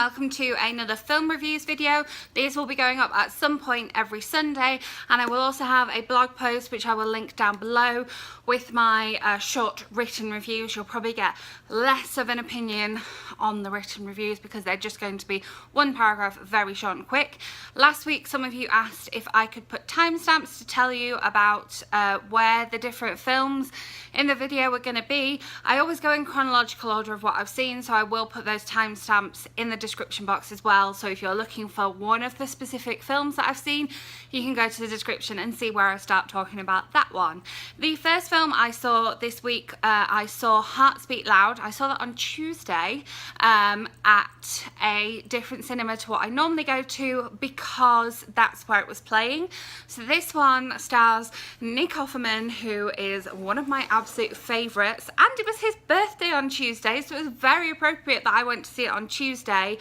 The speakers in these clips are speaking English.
welcome to another film reviews video. These will be going up at some point every Sunday, and I will also have a blog post which I will link down below with my short written reviews. You'll probably get less of an opinion on the written reviews because they're just going to be one paragraph, very short and quick. Last week some of you asked if I could put timestamps to tell you about where the different films in the video are going to be. I always go in chronological order of what I've seen, so I will put those timestamps in the description box as well. So if you're looking for one of the specific films that I've seen, you can go to the description and see where I start talking about that one. The first film I saw this week, I saw Hearts Beat Loud. I saw that on Tuesday at a different cinema to what I normally go to because that's where it was playing. So this one stars Nick Offerman, who is one of my absolute favourites, and it was his birthday on Tuesday, so it was very appropriate that I went to see it on Tuesday.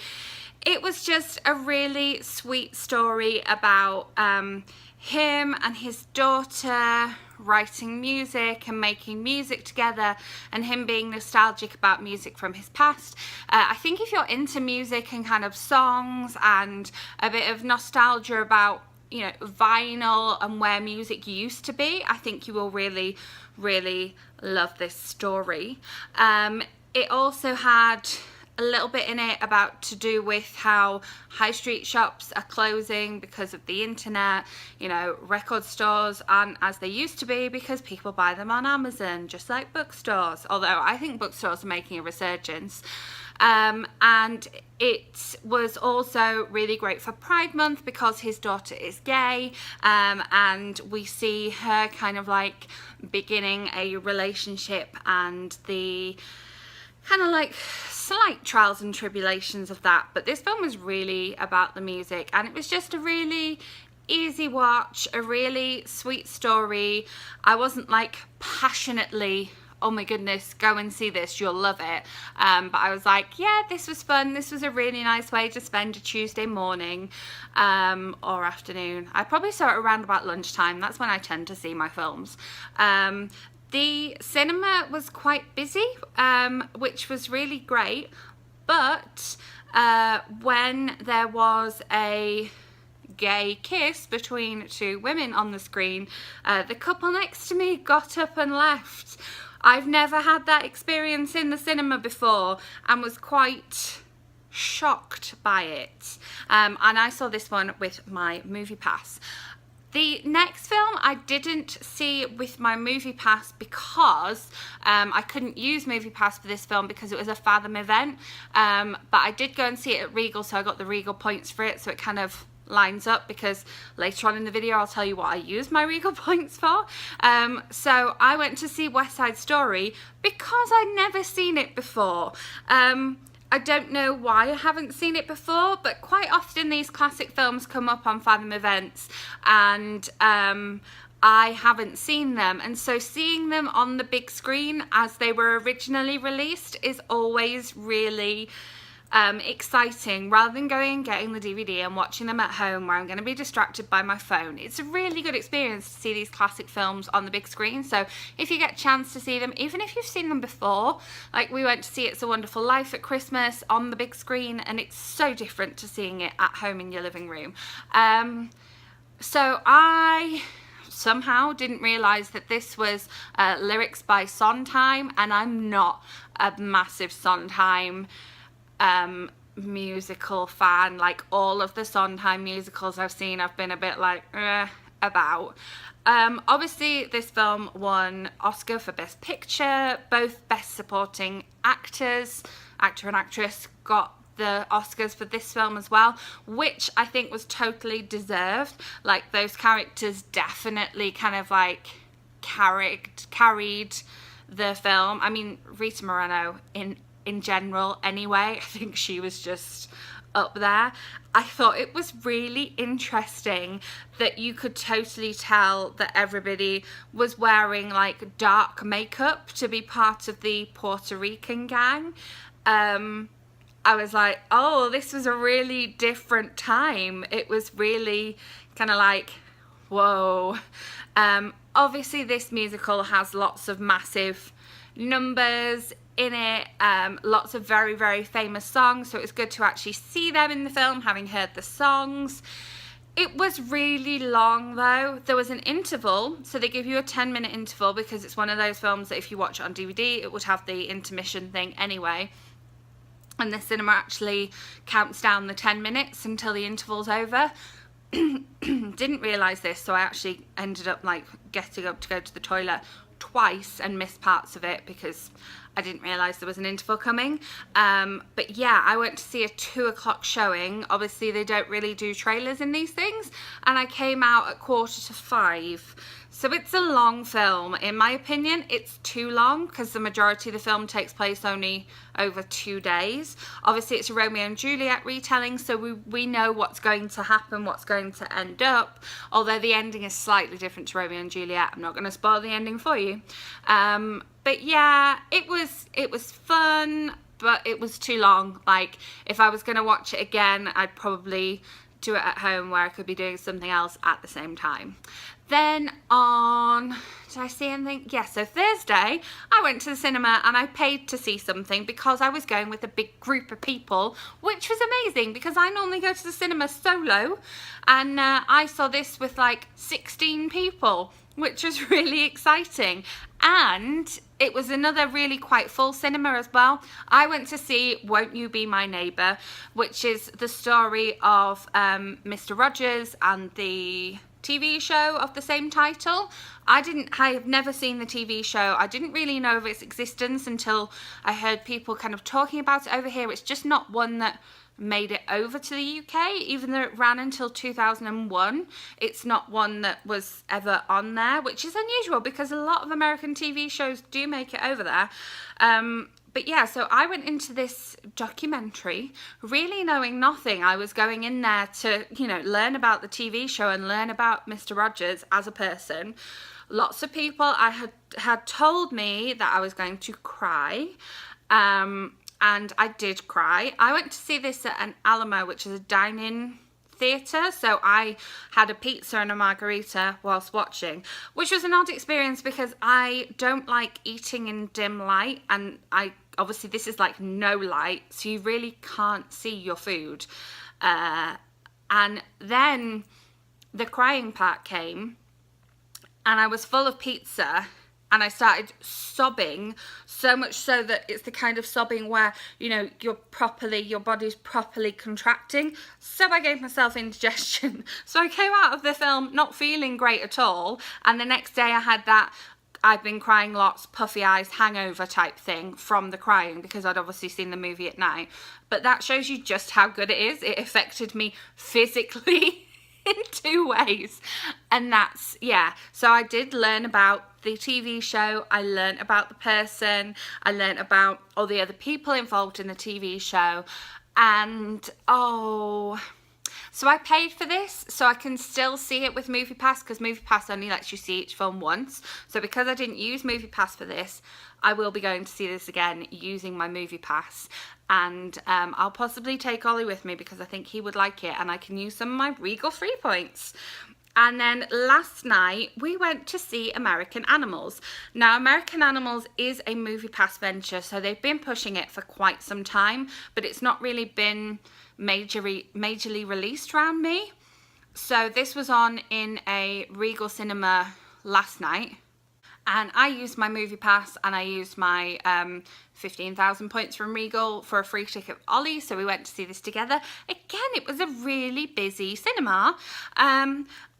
It was just a really sweet story about him and his daughter writing music and making music together, and him being nostalgic about music from his past. I think if you're into music and kind of songs and a bit of nostalgia about, you know, vinyl and where music used to be, I think you will really, really love this story. It also had a little bit in it about to do with how high street shops are closing because of the internet. You know, record stores aren't as they used to be because people buy them on Amazon, just like bookstores, although I think bookstores are making a resurgence. And it was also really great for Pride Month because his daughter is gay, and we see her kind of like beginning a relationship and the kind of like slight trials and tribulations of that. But this film was really about the music, and it was just a really easy watch, a really sweet story. I wasn't like passionately, oh my goodness, go and see this, you'll love it. But I was like, yeah, this was fun. This was a really nice way to spend a Tuesday morning or afternoon. I probably saw it around about lunchtime. That's when I tend to see my films. The cinema was quite busy, which was really great. But when there was a gay kiss between two women on the screen, the couple next to me got up and left. I've never had that experience in the cinema before and was quite shocked by it. And I saw this one with my movie pass. The next film I didn't see with my movie pass because I couldn't use movie pass for this film because it was a Fathom event. But I did go and see it at Regal, so I got the Regal points for it, so it kind of lines up because later on in the video I'll tell you what I use my Regal points for. So I went to see West Side Story because I'd never seen it before. I don't know why I haven't seen it before, but quite often these classic films come up on Fathom events and I haven't seen them, and so seeing them on the big screen as they were originally released is always really exciting, rather than going and getting the DVD and watching them at home where I'm going to be distracted by my phone. It's a really good experience to see these classic films on the big screen. So if you get a chance to see them, even if you've seen them before, like we went to see It's a Wonderful Life at Christmas on the big screen, and it's so different to seeing it at home in your living room. So I somehow didn't realise that this was lyrics by Sondheim, and I'm not a massive Sondheim musical fan. Like all of the Sondheim musicals I've seen, I've been a bit like about. Obviously this film won Oscar for Best Picture. Both Best Supporting Actors, actor and actress, got the Oscars for this film as well, which I think was totally deserved. Like those characters definitely kind of like carried the film. I mean, Rita Moreno in general anyway, I think she was just up there. I thought it was really interesting that you could totally tell that everybody was wearing like dark makeup to be part of the Puerto Rican gang. I was like, oh, this was a really different time. It was really kind of like whoa. Obviously this musical has lots of massive numbers in it, lots of very, very famous songs, so it was good to actually see them in the film, having heard the songs. It was really long though. There was an interval, so they give you a 10-minute interval because it's one of those films that if you watch it on DVD, it would have the intermission thing anyway. And the cinema actually counts down the 10 minutes until the interval's over. Didn't realise this, so I actually ended up like getting up to go to the toilet twice and missed parts of it because I didn't realise there was an interval coming. But yeah, I went to see a 2 o'clock showing. Obviously they don't really do trailers in these things, and I came out at 4:45. So it's a long film. In my opinion, it's too long because the majority of the film takes place only over 2 days. Obviously it's a Romeo and Juliet retelling, so we know what's going to happen, what's going to end up, although the ending is slightly different to Romeo and Juliet. I'm not going to spoil the ending for you. But yeah, it was fun, but it was too long. Like, if I was going to watch it again, I'd probably do it at home where I could be doing something else at the same time. Then on, did I see anything? Yeah, so Thursday, I went to the cinema and I paid to see something because I was going with a big group of people, which was amazing because I normally go to the cinema solo, and I saw this with like 16 people, which was really exciting. And it was another really quite full cinema as well. I went to see Won't You Be My Neighbour, which is the story of Mr. Rogers and the TV show of the same title. I have never seen the TV show. I didn't really know of its existence until I heard people kind of talking about it over here. It's just not one that made it over to the UK, even though it ran until 2001. It's not one that was ever on there, which is unusual because a lot of American TV shows do make it over there. But yeah, so I went into this documentary really knowing nothing. I was going in there to, you know, learn about the TV show and learn about Mr. Rogers as a person. Lots of people I had told me that I was going to cry. And I did cry. I went to see this at an Alamo, which is a dine-in theatre, so I had a pizza and a margarita whilst watching, which was an odd experience because I don't like eating in dim light, and obviously this is like no light, so you really can't see your food. And then the crying part came, and I was full of pizza, and I started sobbing, so much so that it's the kind of sobbing where, you know, your body's properly contracting. So I gave myself indigestion. So I came out of the film not feeling great at all. And the next day I had that I've been crying lots, puffy eyes, hangover type thing from the crying because I'd obviously seen the movie at night. But that shows you just how good it is. It affected me physically in 2 ways, and that's, yeah. So I did learn about the TV show, I learned about the person, I learned about all the other people involved in the TV show, and so I paid for this so I can still see it with MoviePass, because MoviePass only lets you see each film once. So because I didn't use MoviePass for this, I will be going to see this again using my MoviePass, and I'll possibly take Ollie with me because I think he would like it, and I can use some of my Regal free points. And then last night we went to see American Animals. Now, American Animals is a MoviePass venture, so they've been pushing it for quite some time, but it's not really been majorly released around me. So this was on in a Regal cinema last night, and I used my MoviePass and I used my 15,000 points from Regal for a free ticket with Ollie, so we went to see this together. Again, it was a really busy cinema,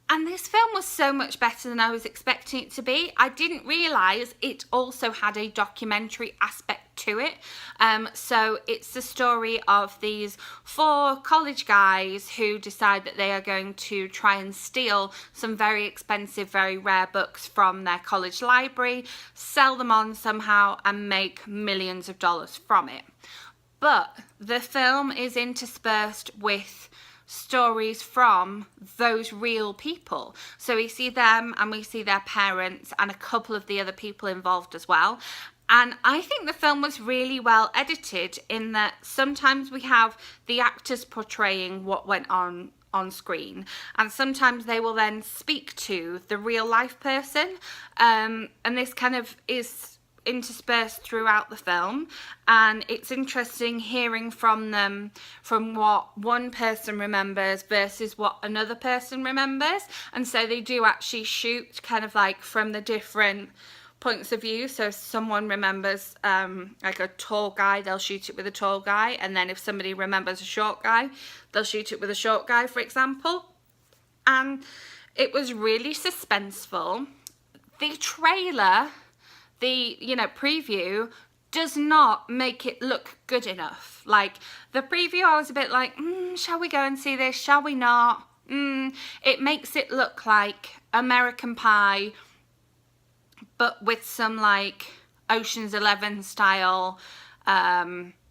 and this film was so much better than I was expecting it to be. I didn't realise it also had a documentary aspect to it. So it's the story of these 4 college guys who decide that they are going to try and steal some very expensive, very rare books from their college library, sell them on somehow, and make millions of dollars from it. But the film is interspersed with stories from those real people. So we see them and we see their parents and a couple of the other people involved as well. And I think the film was really well edited in that sometimes we have the actors portraying what went on on screen, and sometimes they will then speak to the real life person, and this kind of is interspersed throughout the film, and it's interesting hearing from them, from what one person remembers versus what another person remembers. And so they do actually shoot kind of like from the different points of view. So if someone remembers like a tall guy, they'll shoot it with a tall guy, and then if somebody remembers a short guy, they'll shoot it with a short guy, for example. And it was really suspenseful. The trailer, the preview, does not make it look good enough. Like the preview, I was a bit like, shall we go and see this, shall we not? It makes it look like American Pie, but with some like Ocean's 11 style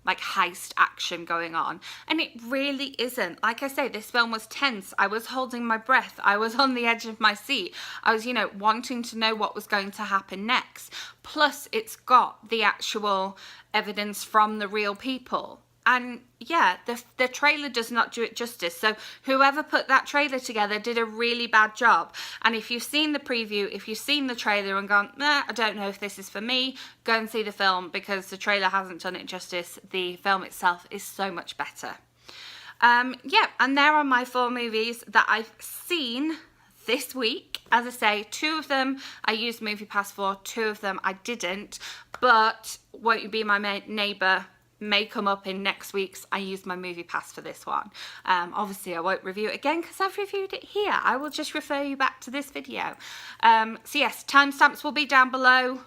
like heist action going on, and it really isn't. Like I say, this film was tense. I was holding my breath. I was on the edge of my seat. I was, wanting to know what was going to happen next. Plus, it's got the actual evidence from the real people. And yeah, the trailer does not do it justice. So whoever put that trailer together did a really bad job. And if you've seen the preview, if you've seen the trailer and gone, I don't know if this is for me, go and see the film, because the trailer hasn't done it justice. The film itself is so much better. Yeah, and there are my 4 movies that I've seen this week. As I say, 2 of them I used Movie Pass for, 2 of them I didn't. But Won't You Be My Neighbour may come up in next week's. I used my Movie Pass for this one. Obviously I won't review it again because I've reviewed it here. I will just refer you back to this video. So yes, timestamps will be down below.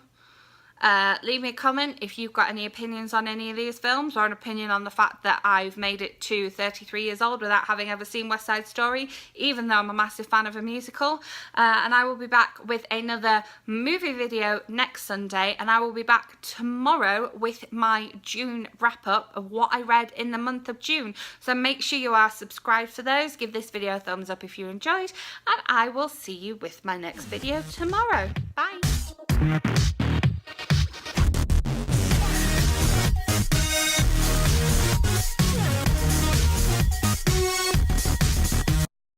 Leave me a comment if you've got any opinions on any of these films, or an opinion on the fact that I've made it to 33 years old without having ever seen West Side Story, even though I'm a massive fan of a musical. And I will be back with another movie video next Sunday, and I will be back tomorrow with my June wrap-up of what I read in the month of June. So make sure you are subscribed for those. Give this video a thumbs up if you enjoyed, and I will see you with my next video tomorrow. Bye!